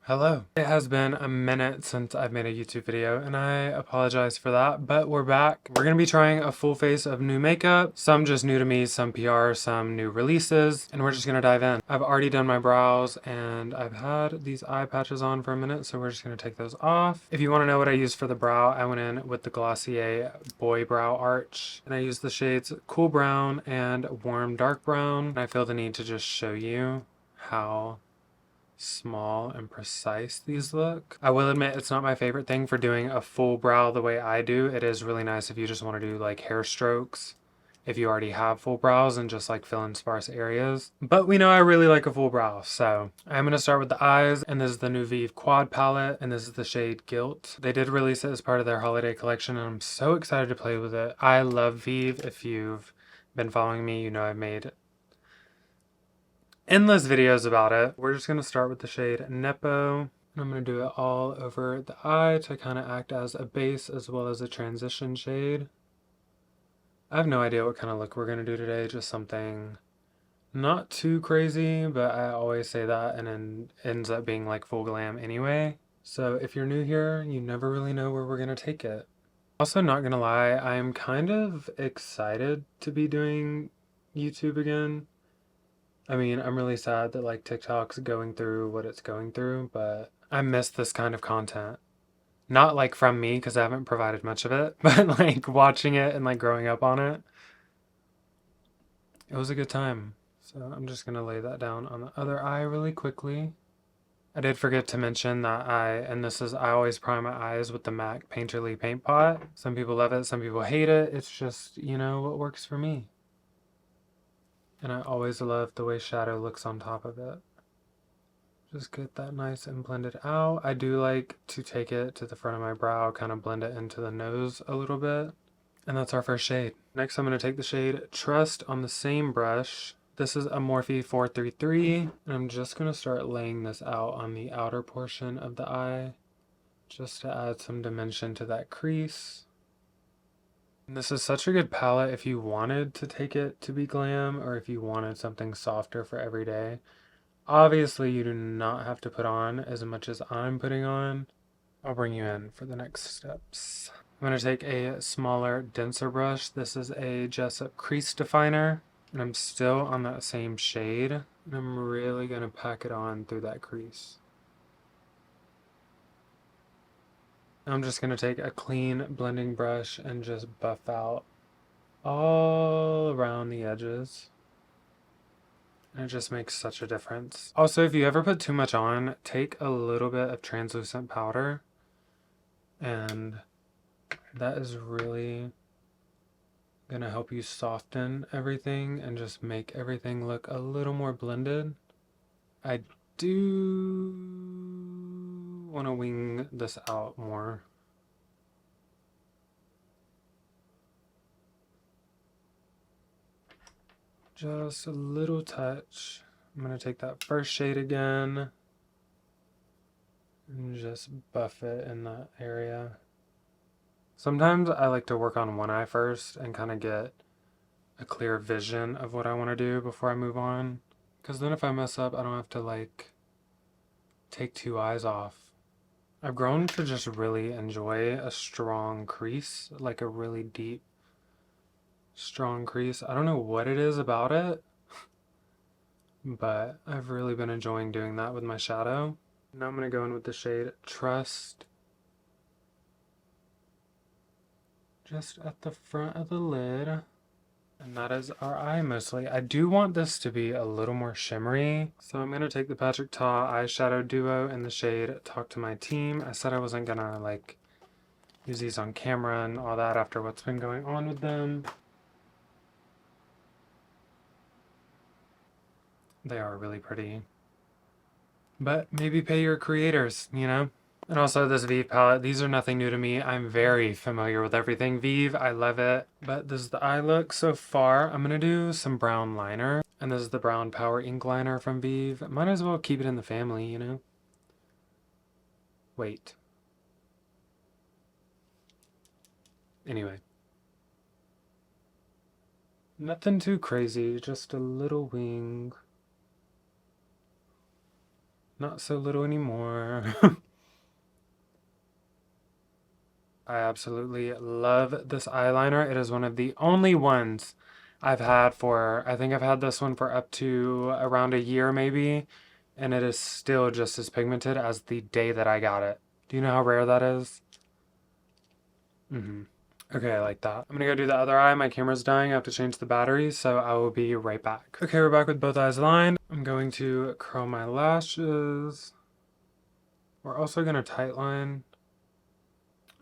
Hello. It has been a minute since I've made a YouTube video and I apologize for that, but we're back. We're gonna be trying a full face of new makeup, some just new to me, some PR, some new releases, and we're just gonna dive in. I've already done my brows and I've had these eye patches on for a minute, so we're just gonna take those off. If you wanna know what I used for the brow, I went in with the Glossier Boy Brow Arch and I used the shades Cool Brown and Warm Dark Brown. And I feel the need to just show you how small and precise these look. I will admit it's not my favorite thing for doing a full brow the way I do. It is really nice if you just want to do like hair strokes, if you already have full brows and just like fill in sparse areas. But we know I really like a full brow, so I'm going to start with the eyes, and this is the new Vieve Quad palette, and this is the shade Gilt. They did release it as part of their holiday collection, and I'm so excited to play with it. I love Vieve. If you've been following me, you know I've made endless videos about it. We're just going to start with the shade Nepo. And I'm going to do it all over the eye to kind of act as a base as well as a transition shade. I have no idea what kind of look we're going to do today, just something not too crazy, but I always say that and then ends up being like full glam anyway. So if you're new here, you never really know where we're going to take it. Also, not going to lie, I'm kind of excited to be doing YouTube again. I mean, I'm really sad that like TikTok's going through what it's going through, but I miss this kind of content. Not like from me, because I haven't provided much of it, but like watching it and like growing up on it. It was a good time. So I'm just going to lay that down on the other eye really quickly. I did forget to mention that I always prime my eyes with the MAC Painterly Paint Pot. Some people love it, some people hate it. It's just, you know, what works for me. And I always love the way shadow looks on top of it. Just get that nice and blended out. I do like to take it to the front of my brow, kind of blend it into the nose a little bit. And that's our first shade. Next, I'm going to take the shade Trust on the same brush. This is a Morphe 433. And I'm just going to start laying this out on the outer portion of the eye, just to add some dimension to that crease. And this is such a good palette if you wanted to take it to be glam, or if you wanted something softer for every day. Obviously, you do not have to put on as much as I'm putting on. I'll bring you in for the next steps. I'm going to take a smaller, denser brush. This is a Jessup Crease Definer, and I'm still on that same shade. And I'm really going to pack it on through that crease. I'm just going to take a clean blending brush and just buff out all around the edges. And it just makes such a difference. Also, if you ever put too much on, take a little bit of translucent powder, and that is really gonna help you soften everything and just make everything look a little more blended. I do want to wing this out more. Just a little touch. I'm going to take that first shade again and just buff it in that area. Sometimes I like to work on one eye first and kind of get a clear vision of what I want to do before I move on. Because then if I mess up, I don't have to like take two eyes off. I've grown to just really enjoy a strong crease, like a really deep, strong crease. I don't know what it is about it, but I've really been enjoying doing that with my shadow. Now I'm going to go in with the shade Trust, just at the front of the lid. And that is our eye mostly. I do want this to be a little more shimmery, so I'm going to take the Patrick Ta Eyeshadow Duo in the shade Talk to My Team. I said I wasn't going to like use these on camera and all that after what's been going on with them. They are really pretty. But maybe pay your creators, you know? And also this Vieve palette, these are nothing new to me. I'm very familiar with everything Vieve. I love it. But this is the eye look so far. I'm going to do some brown liner. And this is the Brown Power Ink Liner from Vieve. Might as well keep it in the family, you know? Wait. Anyway. Nothing too crazy, just a little wing. Not so little anymore. I absolutely love this eyeliner. It is one of the only ones I've had for, I think I've had this one for up to around a year maybe, and it is still just as pigmented as the day that I got it. Do you know how rare that is? Okay, I like that. I'm gonna go do the other eye. My camera's dying. I have to change the battery, so I will be right back. Okay, we're back with both eyes lined. I'm going to curl my lashes. We're also gonna tightline.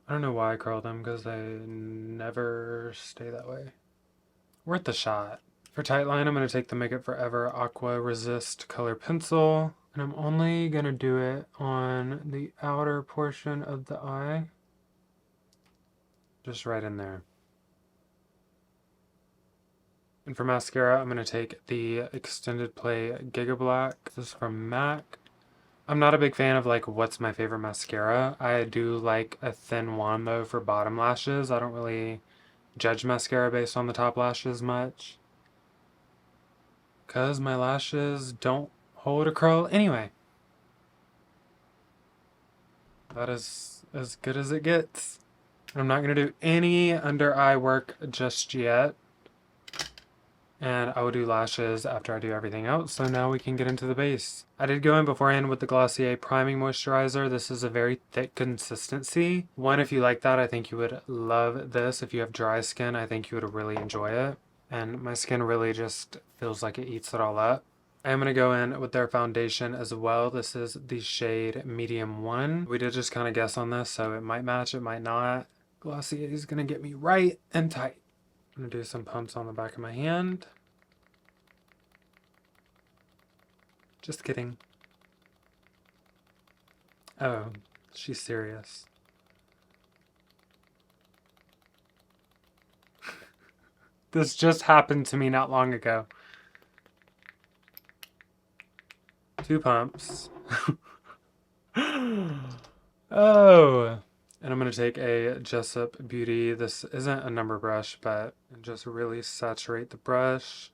I don't know why I curl them because they never stay that way. Worth the shot. For tightline, I'm going to take the Make It Forever Aqua Resist Color Pencil. And I'm only going to do it on the outer portion of the eye. Just right in there. And for mascara, I'm going to take the Extended Play Gigablack. This is from MAC. I'm not a big fan of like what's my favorite mascara. I do like a thin wand though for bottom lashes. I don't really judge mascara based on the top lashes much, because my lashes don't hold a curl anyway. That is as good as it gets. I'm not going to do any under eye work just yet. And I will do lashes after I do everything else. So now we can get into the base. I did go in beforehand with the Glossier Priming Moisturizer. This is a very thick consistency. One, if you like that, I think you would love this. If you have dry skin, I think you would really enjoy it. And my skin really just feels like it eats it all up. I'm going to go in with their foundation as well. This is the shade Medium 1. We did just kind of guess on this, so it might match, it might not. Glossier is going to get me right and tight. I'm going to do some pumps on the back of my hand. Just kidding. Oh, she's serious. This just happened to me not long ago. 2 pumps. Oh. And I'm going to take a Jessup Beauty. This isn't a number brush, but just really saturate the brush.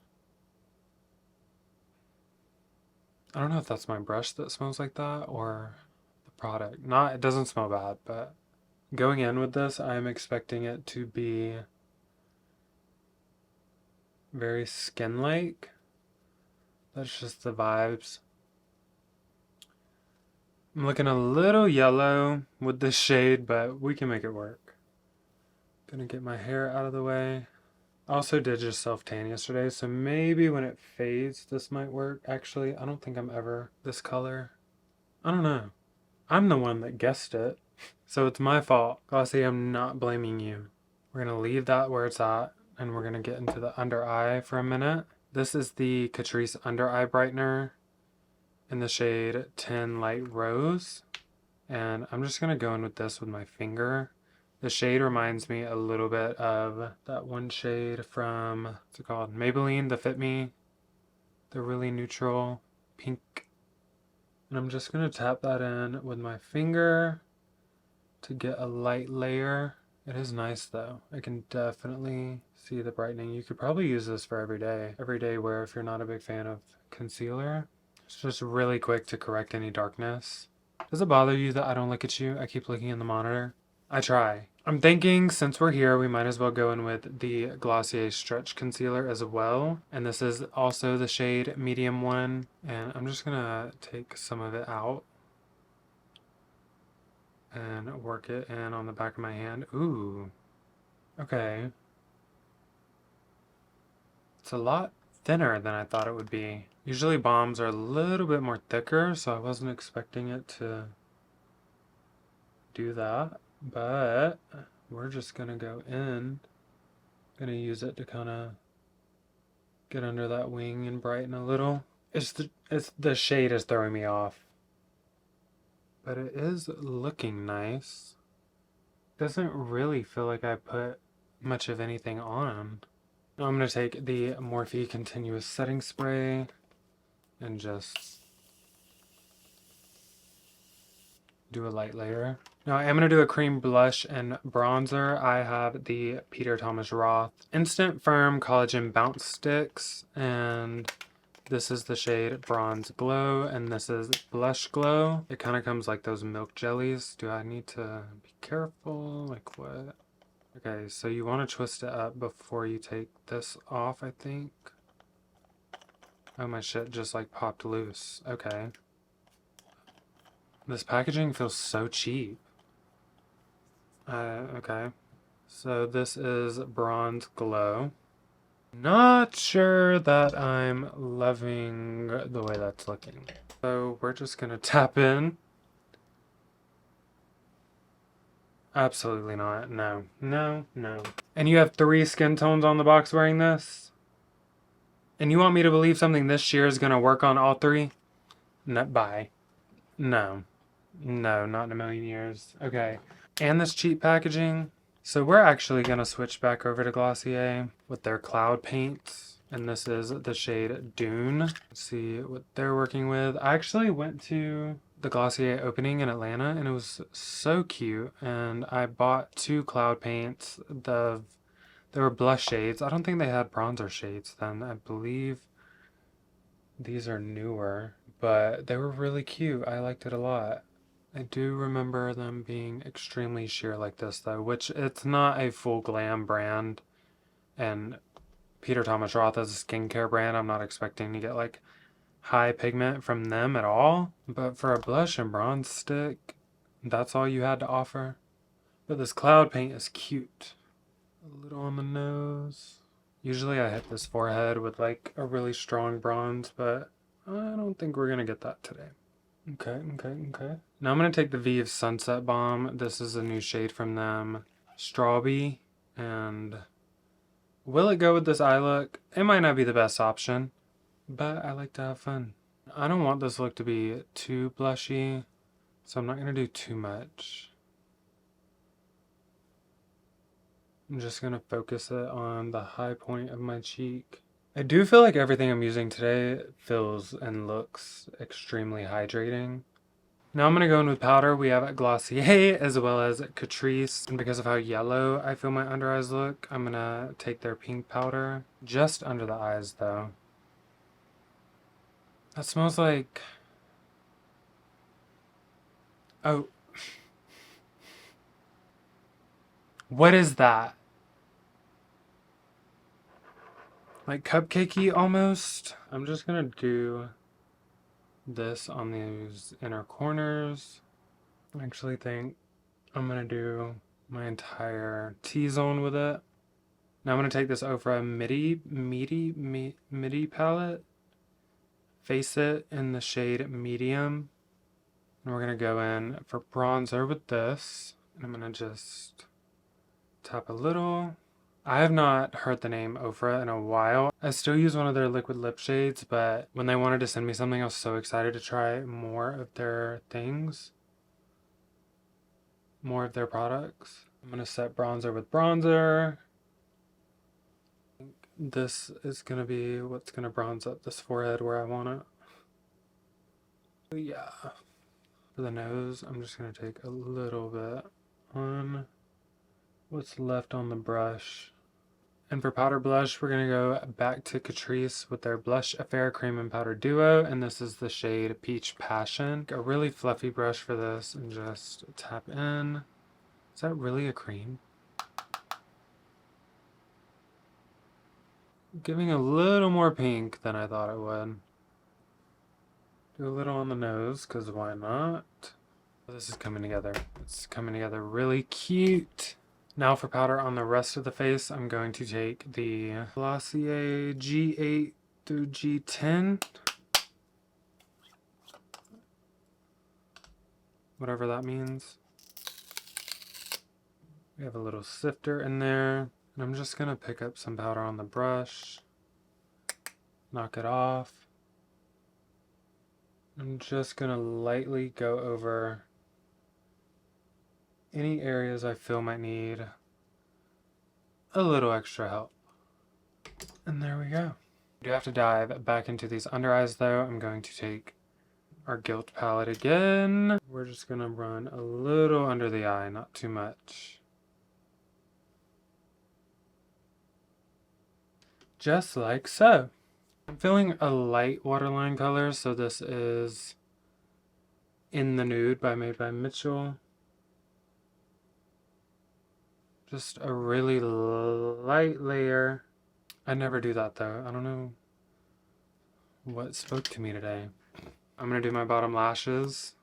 I don't know if that's my brush that smells like that or the product. It doesn't smell bad, but going in with this, I'm expecting it to be very skin-like. That's just the vibes. I'm looking a little yellow with this shade, but we can make it work. Gonna get my hair out of the way. I also did just self-tan yesterday, so maybe when it fades, this might work. Actually, I don't think I'm ever this color. I don't know. I'm the one that guessed it, so it's my fault. Glossy, I'm not blaming you. We're gonna leave that where it's at, and we're gonna get into the under eye for a minute. This is the Catrice Under Eye Brightener in the shade 10 Light Rose. And I'm just going to go in with this with my finger. The shade reminds me a little bit of that one shade from, what's it called? Maybelline, the Fit Me. The really neutral pink. And I'm just going to tap that in with my finger to get a light layer. It is nice though. I can definitely see the brightening. You could probably use this for every day. Everyday wear if you're not a big fan of concealer. It's just really quick to correct any darkness. Does it bother you that I don't look at you? I keep looking in the monitor. I try. I'm thinking since we're here, we might as well go in with the Glossier Stretch Concealer as well. And this is also the shade Medium 1. And I'm just gonna take some of it out and work it in on the back of my hand. Ooh. Okay. It's a lot thinner than I thought it would be. Usually balms are a little bit more thicker, so I wasn't expecting it to do that. But we're just gonna go in. Gonna use it to kind of get under that wing and brighten a little. It's the shade is throwing me off. But it is looking nice. Doesn't really feel like I put much of anything on. Now I'm going to take the Morphe Continuous Setting Spray and just do a light layer. Now I am going to do a cream blush and bronzer. I have the Peter Thomas Roth Instant Firm Collagen Bounce Sticks, and This is the shade Bronze Glow, and this is Blush Glow. It kind of comes like those milk jellies. Do I need to be careful? Like what? Okay, so you want to twist it up before you take this off, I think. Oh, my shit just like popped loose. Okay. This packaging feels so cheap. Okay. So this is Bronze Glow. Not sure that I'm loving the way that's looking. So we're just gonna tap in. Absolutely not. No. No, no. And you have 3 skin tones on the box wearing this? And you want me to believe something this sheer is gonna work on all 3? No, bye. No. No, not in a million years. Okay. And this cheap packaging. So we're actually going to switch back over to Glossier with their cloud paints. And this is the shade Dune. Let's see what they're working with. I actually went to the Glossier opening in Atlanta and it was so cute. And I bought 2 cloud paints. They were blush shades. I don't think they had bronzer shades then. I believe these are newer. But they were really cute. I liked it a lot. I do remember them being extremely sheer like this though, which it's not a full glam brand, and Peter Thomas Roth is a skincare brand. I'm not expecting to get like high pigment from them at all, but for a blush and bronze stick, that's all you had to offer. But this cloud paint is cute. A little on the nose. Usually I hit this forehead with like a really strong bronze, but I don't think we're gonna get that today. Okay. Now I'm going to take the Vieve Sunset Balm. This is a new shade from them. Strawberry. And will it go with this eye look? It might not be the best option, but I like to have fun. I don't want this look to be too blushy, so I'm not going to do too much. I'm just going to focus it on the high point of my cheek. I do feel like everything I'm using today feels and looks extremely hydrating. Now I'm going to go in with powder. We have Glossier as well as Catrice. And because of how yellow I feel my under eyes look, I'm going to take their pink powder. Just under the eyes though. That smells like... Oh. What is that? Like cupcakey almost. I'm just gonna do this on these inner corners. I actually think I'm gonna do my entire T-zone with it. Now I'm gonna take this Ofra midi palette, face it in the shade medium, and we're gonna go in for bronzer with this. And I'm gonna just tap a little. I have not heard the name Ofra in a while. I still use one of their liquid lip shades, but when they wanted to send me something, I was so excited to try more of their things. More of their products. I'm going to set bronzer with bronzer. This is going to be what's going to bronze up this forehead where I want it. Yeah. For the nose, I'm just going to take a little bit on what's left on the brush. And for powder blush, we're going to go back to Catrice with their Blush Affair Cream and Powder Duo. And this is the shade Peach Passion. A really fluffy brush for this and just tap in. Is that really a cream? Giving a little more pink than I thought it would. Do a little on the nose, because why not? This is coming together. It's coming together really cute. Now for powder on the rest of the face, I'm going to take the Glossier G8 through G10. Whatever that means. We have a little sifter in there. And I'm just going to pick up some powder on the brush. Knock it off. I'm just going to lightly go over any areas I feel might need a little extra help. And there we go. We do have to dive back into these under eyes though. I'm going to take our Gilt palette again. We're just going to run a little under the eye, not too much. Just like so. I'm feeling a light waterline color, so this is In the Nude by Made by Mitchell. Just a really light layer. I never do that though. I don't know what spoke to me today. I'm gonna do my bottom lashes.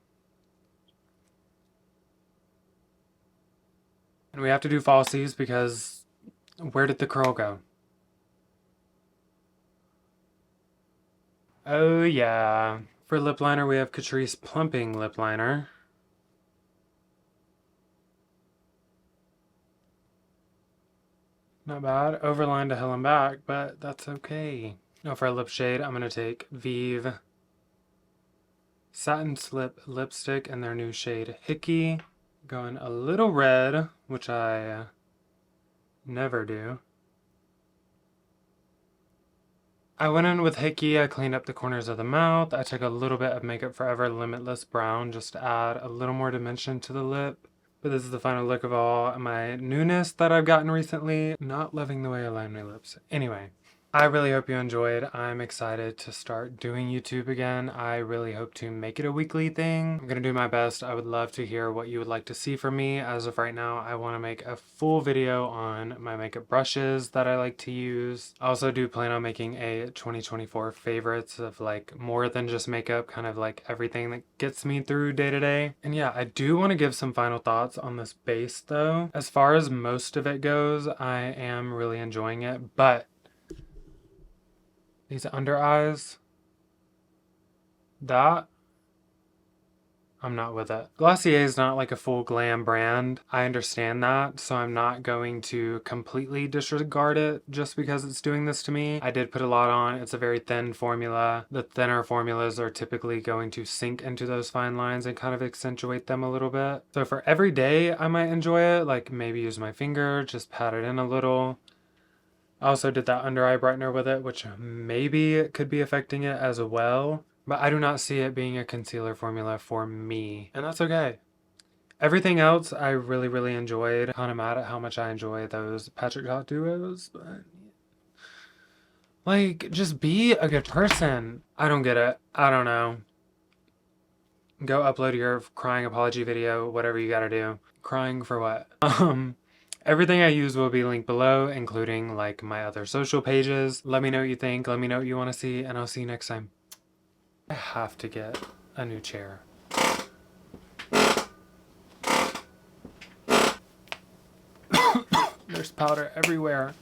And we have to do falsies because where did the curl go? Oh yeah. For lip liner, we have Catrice Plumping Lip Liner. Not bad. Overlined to hell and back, but that's okay. Now for a lip shade, I'm going to take Vieve Satin Slip Lipstick in their new shade Hickey. Going a little red, which I never do. I went in with Hickey, I cleaned up the corners of the mouth. I took a little bit of Makeup Forever Limitless Brown just to add a little more dimension to the lip. But this is the final look of all my newness that I've gotten recently. Not loving the way I line my lips. Anyway, I really hope you enjoyed. I'm excited to start doing YouTube again. I really hope to make it a weekly thing. I'm gonna do my best. I would love to hear what you would like to see from me. As of right now, I want to make a full video on my makeup brushes that I like to use. I also do plan on making a 2024 favorites of like more than just makeup, kind of like everything that gets me through day to day. And yeah, I do want to give some final thoughts on this base though. As far as most of it goes, I am really enjoying it, but these under eyes, that, I'm not with it. Glossier is not like a full glam brand. I understand that, so I'm not going to completely disregard it just because it's doing this to me. I did put a lot on. It's a very thin formula. The thinner formulas are typically going to sink into those fine lines and kind of accentuate them a little bit. So for every day, I might enjoy it, like maybe use my finger, just pat it in a little. I also did that under eye brightener with it, which maybe could be affecting it as well. But I do not see it being a concealer formula for me. And that's okay. Everything else I really, really enjoyed. Kind of mad at how much I enjoy those Patrick Dot duos. But like, just be a good person. I don't get it. I don't know. Go upload your crying apology video, whatever you gotta do. Crying for what? Everything I use will be linked below, including like my other social pages. Let me know what you think. Let me know what you want to see, and I'll see you next time. I have to get a new chair. There's powder everywhere.